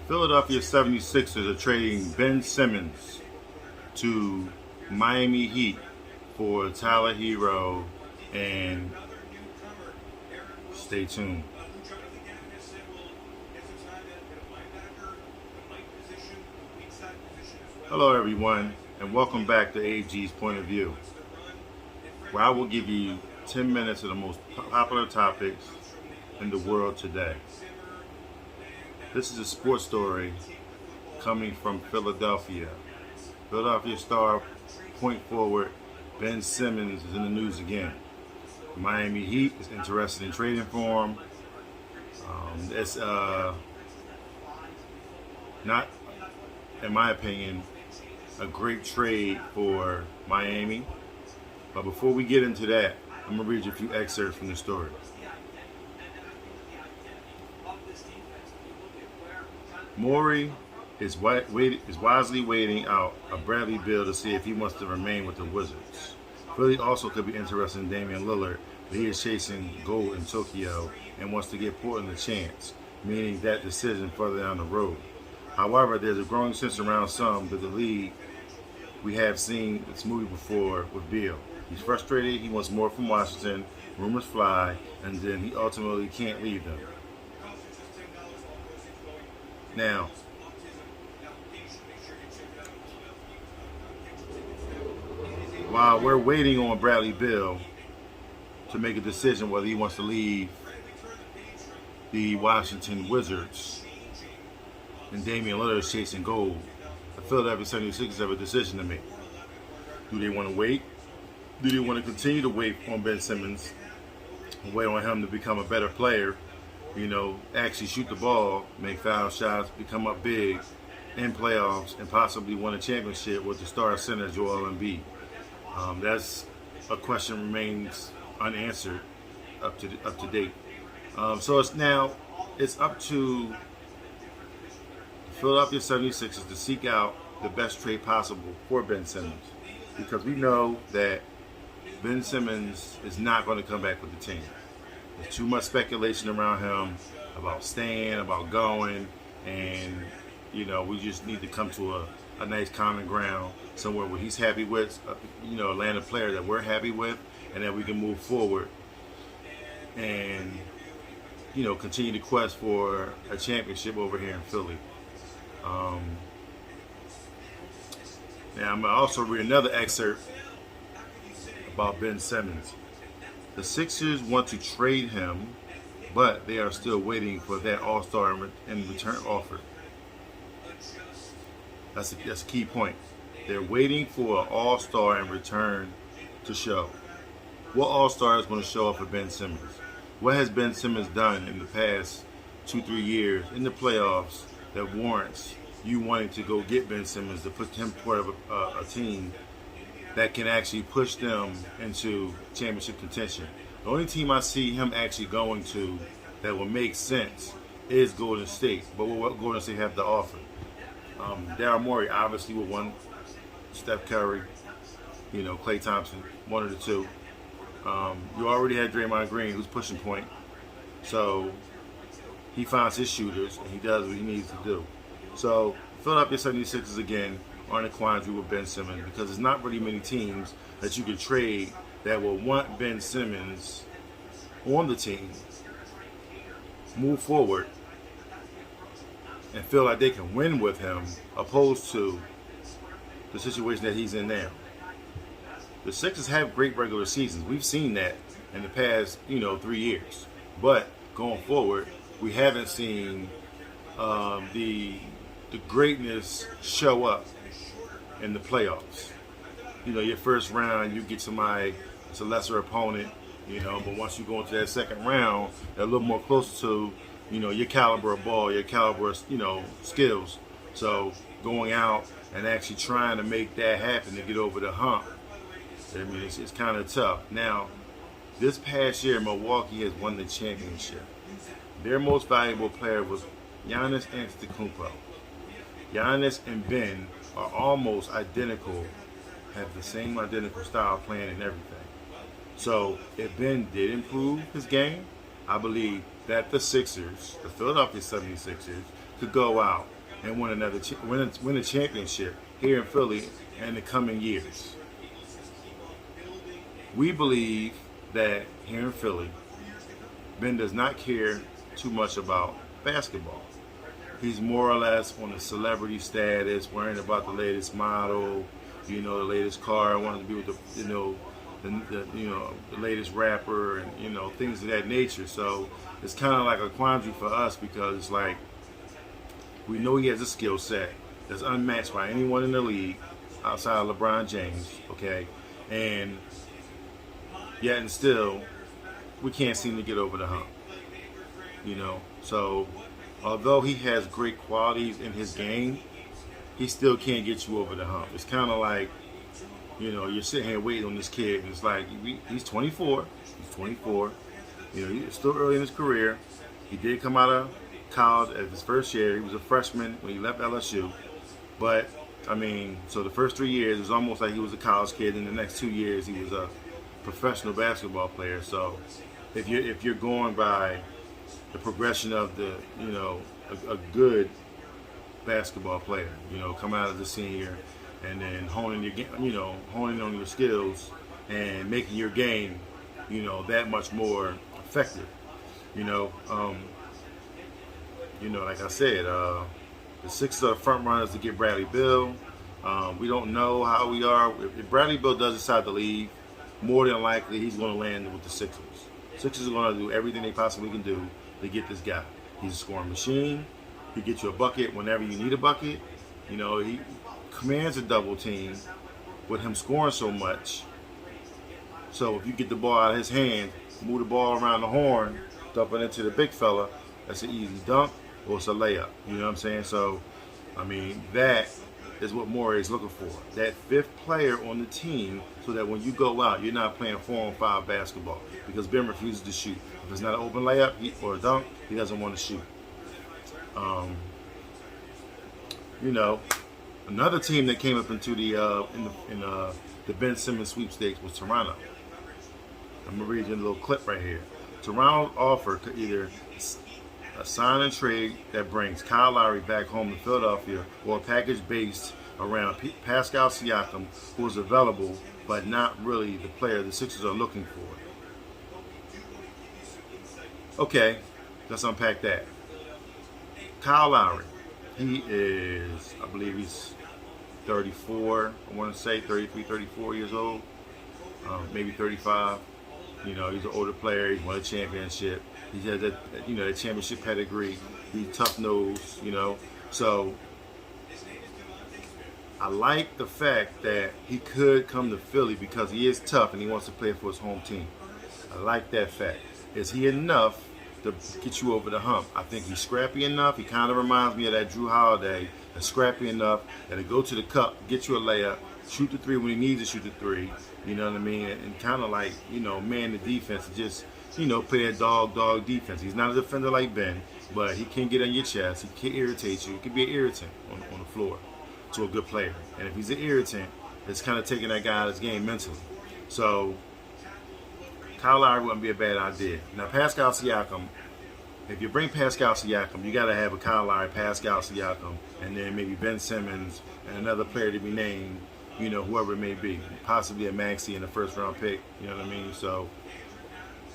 Philadelphia 76ers are trading Ben Simmons to Miami Heat for Tyler Herro, and stay tuned. Hello everyone, and welcome back to AG's Point of View, where I will give you 10 minutes of the most popular topics in the world today. This is a sports story coming from Philadelphia. Philadelphia star point forward Ben Simmons is in the news again. The Miami Heat is interested in trading for him. It's not, in my opinion, a great trade for Miami. But before we get into that, I'm going to read you a few excerpts from the story. Morey is wisely waiting out a Bradley Beal to see if he wants to remain with the Wizards. Philly also could be interested in Damian Lillard, but he is chasing gold in Tokyo and wants to give Portland a chance, meaning that decision further down the road. However, there's a growing sense around some that the league we have seen this movie before with Beal. He's frustrated, he wants more from Washington, rumors fly, and then he ultimately can't leave them. Now, while we're waiting on Bradley Beal to make a decision whether he wants to leave the Washington Wizards and Damian Lillard is chasing gold, the Philadelphia 76ers have a decision to make. Do they want to wait? Do they want to continue to wait on Ben Simmons and wait on him to become a better player? Actually shoot the ball, make foul shots, become up big in playoffs, and possibly win a championship with the star center Joel Embiid. That's a question remains unanswered up to date. So it's up to the Philadelphia 76ers to seek out the best trade possible for Ben Simmons, because we know that Ben Simmons is not going to come back with the team. There's too much speculation around him about staying, about going, and we just need to come to a nice common ground somewhere where he's happy with, land a player that we're happy with, and that we can move forward and continue to quest for a championship over here in Philly. Now I'm gonna also read another excerpt about Ben Simmons. The Sixers want to trade him, but they are still waiting for that AllStar in return offer. That's a key point. They're waiting for an AllStar in return to show. What AllStar is going to show up for Ben Simmons? What has Ben Simmons done in the past 2-3 years in the playoffs that warrants you wanting to go get Ben Simmons to put him part of a team that can actually push them into championship contention? The only team I see him actually going to that will make sense is Golden State. But what Golden State have to offer? Daryl Morey obviously with one, Steph Curry, Klay Thompson, one of the two. You already had Draymond Green, who's pushing point. So he finds his shooters and he does what he needs to do. So Philadelphia 76ers again are in a quandary with Ben Simmons, because there's not really many teams that you could trade that will want Ben Simmons on the team, move forward, and feel like they can win with him, opposed to the situation that he's in now. The Sixers have great regular seasons. We've seen that in the past, 3 years. But going forward, we haven't seen the greatness show up in the playoffs. Your first round, you get somebody, it's a lesser opponent, but once you go into that second round, they're a little more close to, your caliber of ball, your caliber of, skills. So going out and actually trying to make that happen to get over the hump, it's kind of tough. Now, this past year, Milwaukee has won the championship. Their most valuable player was Giannis Antetokounmpo. Giannis and Ben are almost identical, have the same identical style of playing and everything. So if Ben did improve his game, I believe that the Sixers, the Philadelphia 76ers, could go out and win a championship here in Philly in the coming years. We believe that here in Philly, Ben does not care too much about basketball. He's more or less on a celebrity status, worrying about the latest model, the latest car, wanting to be with the latest rapper, and things of that nature. So it's kind of like a quandary for us, because it's like we know he has a skill set that's unmatched by anyone in the league outside of LeBron James, okay? And yet and still, we can't seem to get over the hump, So although he has great qualities in his game, he still can't get you over the hump. It's kind of like, you're sitting here waiting on this kid, and it's like, he's 24. He's 24. He's still early in his career. He did come out of college at his first year. He was a freshman when he left LSU. But, so the first 3 years, it was almost like he was a college kid. In the next 2 years, he was a professional basketball player. So if you're going by the progression of a good basketball player, coming out as a senior, and then honing on your skills and making your game, that much more effective. Like I said, the Sixers are the front runners to get Bradley Beal. We don't know how we are. If Bradley Beal does decide to leave, more than likely he's going to land with the Sixers. Sixers are going to do everything they possibly can do to get this guy. He's a scoring machine. He gets you a bucket whenever you need a bucket. He commands a double team with him scoring so much. So if you get the ball out of his hand, move the ball around the horn, dump it into the big fella, that's an easy dunk or it's a layup. You know what I'm saying? So, that is what Morey is looking for. That fifth player on the team, so that when you go out, you're not playing 4-on-5 basketball, because Ben refuses to shoot. If it's not an open layup or a dunk, he doesn't want to shoot. Another team that came up into the Ben Simmons sweepstakes was Toronto. I'm gonna read you a little clip right here. Toronto's offer could either a sign and trade that brings Kyle Lowry back home to Philadelphia, or a package based around Pascal Siakam, who is available but not really the player the Sixers are looking for. Okay, let's unpack that. Kyle Lowry, he is, I believe he's 34, I want to say 33, 34 years old, maybe 35. He's an older player. He's won a championship. He has that championship pedigree. He's tough-nosed, So I like the fact that he could come to Philly because he is tough and he wants to play for his home team. I like that fact. Is he enough to get you over the hump? I think he's scrappy enough. He kind of reminds me of that Drew Holiday. That's scrappy enough that to go to the cup, get you a layup, shoot the three when he needs to shoot the three. You know what I mean? And kind of like, man the defense and just, play that dog defense. He's not a defender like Ben, but he can get on your chest. He can irritate you. He can be an irritant on the floor to a good player. And if he's an irritant, it's kind of taking that guy out of his game mentally. So Kyle Lowry wouldn't be a bad idea. Now, Pascal Siakam, if you bring Pascal Siakam, you got to have a Kyle Lowry, Pascal Siakam, and then maybe Ben Simmons and another player to be named, whoever it may be. Possibly a Maxey in the first round pick, you know what I mean? So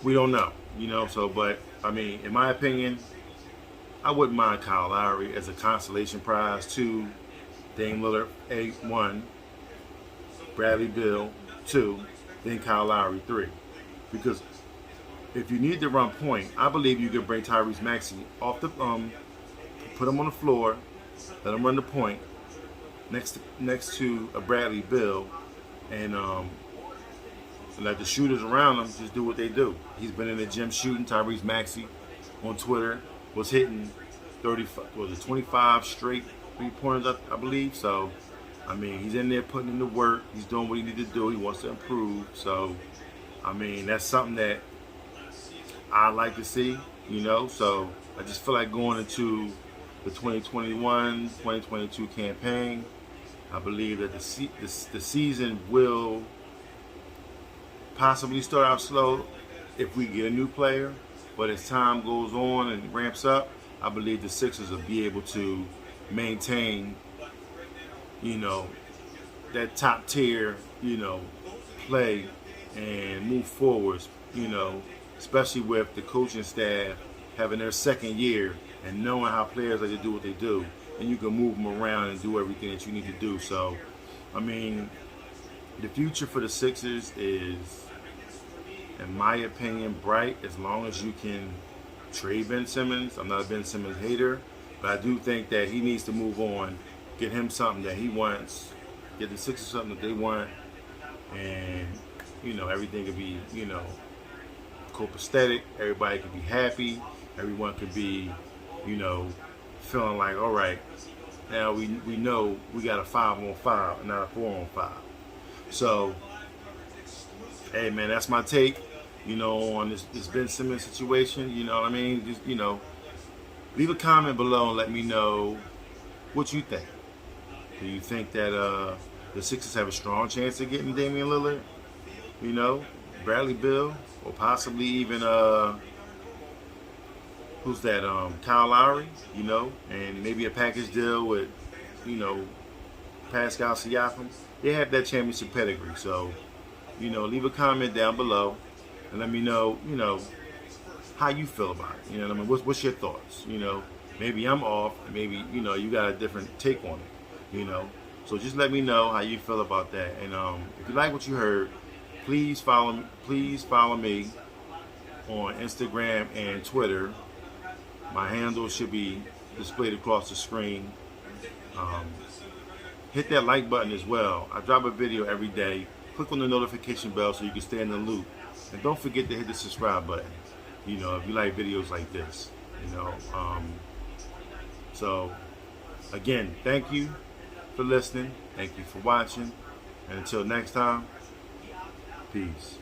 we don't know, but in my opinion, I wouldn't mind Kyle Lowry as a consolation prize to Dame Lillard, 1, Bradley Beal, 2, then Kyle Lowry, 3. Because if you need to run point, I believe you can bring Tyrese Maxey off the put him on the floor, let him run the point next to a Bradley Beal, and let the shooters around him just do what they do. He's been in the gym shooting. Tyrese Maxey on Twitter was hitting 25 straight 3-pointers, I believe. So, he's in there putting in the work. He's doing what he needs to do. He wants to improve. So, that's something that I like to see, So, I just feel like going into the 2021-2022 campaign, I believe that the season will possibly start out slow if we get a new player, but as time goes on and ramps up, I believe the Sixers will be able to maintain, that top tier, play and move forwards, especially with the coaching staff having their second year and knowing how players like to do what they do, and you can move them around and do everything that you need to do. So, I mean, the future for the Sixers is, in my opinion, bright as long as you can trade Ben Simmons. I'm not a Ben Simmons hater, but I do think that he needs to move on, get him something that he wants, get the Sixers something that they want, and, everything could be, copacetic, everybody could be happy, everyone could be, feeling like, all right, now we know we got a 5-on-5, not a 4-on-5. So, hey man, that's my take, on this Ben Simmons situation. You know what I mean? Just, leave a comment below and let me know what you think. Do you think that the Sixers have a strong chance of getting Damian Lillard? Bradley Beal, or possibly even who's that? Kyle Lowry, and maybe a package deal with, Pascal Siakam. They have that championship pedigree, so leave a comment down below and let me know, how you feel about it. You know what I mean? What's your thoughts? Maybe I'm off, maybe you got a different take on it. So just let me know how you feel about that. And if you like what you heard, please follow me on Instagram and Twitter. My handle should be displayed across the screen. Hit that like button as well. I drop a video every day. Click on the notification bell so you can stay in the loop. And don't forget to hit the subscribe button, if you like videos like this. So, again, thank you for listening. Thank you for watching. And until next time, peace.